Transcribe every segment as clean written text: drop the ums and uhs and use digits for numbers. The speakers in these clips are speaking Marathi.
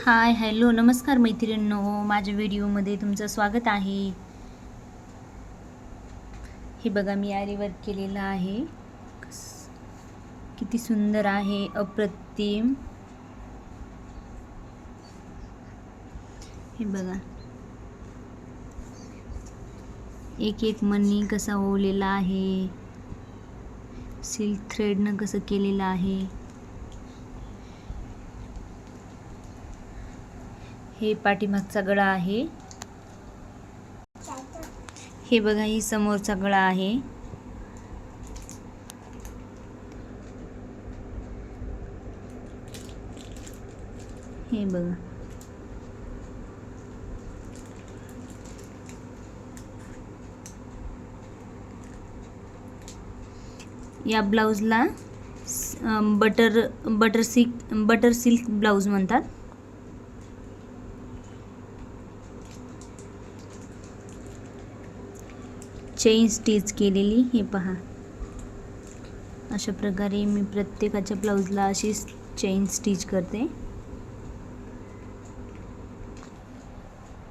हाय हॅलो नमस्कार मैत्रिणींनो, माझ्या व्हिडिओमध्ये तुमचं स्वागत आहे. हे बघा मी आरी वर्क केलेलं आहे. किती सुंदर आहे, अप्रतिम. हे बघा एक एक मणी कसा ओवलेला आहे, सिल्क थ्रेडनं कसं केलेलं आहे. हे पाठीमागचा गळा आहे. हे बघा ही समोरचा गळा आहे. हे बघा या ब्लाउजला बटर सिल्क ब्लाउज म्हणतात. चेन स्टिच केलेली. हे पहा, अशा प्रकारे मी प्रत्येकाच्या ब्लाउजला अशी चेन स्टिच करते.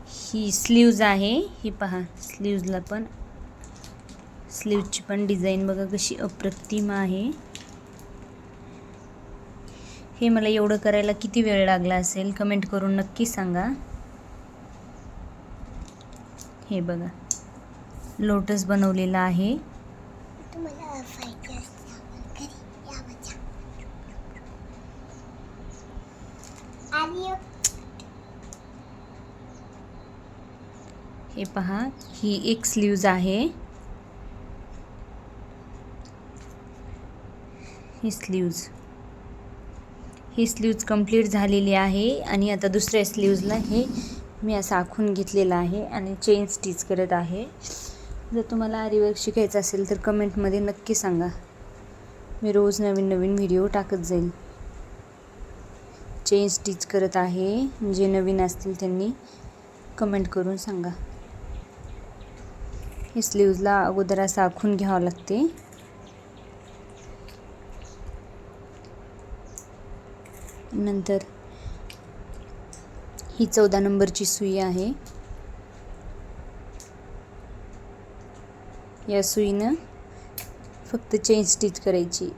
ही स्लीव्ज आहे. ही पहा, स्लीव्जला पण स्लीव्जची पण डिझाईन बघा कशी अप्रतिम आहे. हे मला एवढं करायला किती वेळ लागला असेल कमेंट करून नक्की सांगा. हे बघा लोटस बनवलेला आहे. हे पहा, ही एक स्लीव्ज आहे. ही स्लीव्ज कंप्लीट झालेली आहे आणि आता दुसऱ्या स्लीव्जला हे मी असं आखून घेतलेलं आहे आणि चेन स्टिच करत आहे. जर तुम्हाला आरी वर्क शिकायचं असेल तर कमेंटमध्ये नक्की सांगा. मी रोज नवीन नवीन व्हिडिओ टाकत जाईल. चेन स्टिच करत आहे. जे नवीन असतील त्यांनी कमेंट करून सांगा. हे स्लीव्जला अगोदर असं आखून घ्यावं लागते. नंतर ही 14 नंबरची सुई आहे. या सुईनं फक्त चेन स्टिच करायची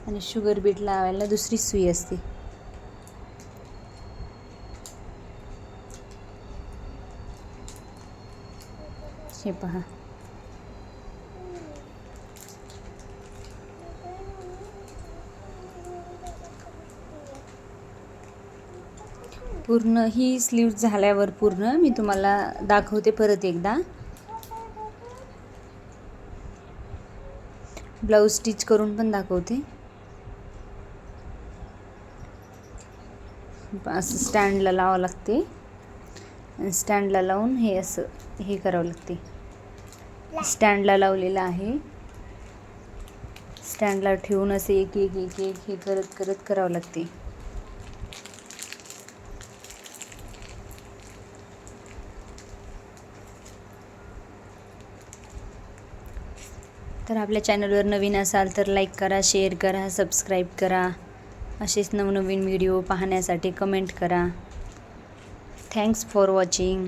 आणि शुगर बीट लावायला दुसरी सुई असते. हे पहा, पूर्ण ही स्लीव्ज झाल्यावर पूर्ण मी तुम्हाला दाखवते परत एकदा. ब्लाऊज स्टिच करून पण दाखवते. असं स्टँडला लावावं लागते. स्टँडला लावून हे असं हे करावं लागते. स्टँडला लावलेलं आहे. स्टँडला ठेवून असं एक एक एक एक हे करत करत करावं लागते. तर आपल्या चॅनलवर नवीन असाल तर लाईक करा, शेअर करा, सबस्क्राईब करा. असेच नवनवीन व्हिडिओ पाहण्यासाठी कमेंट करा. Thanks for watching.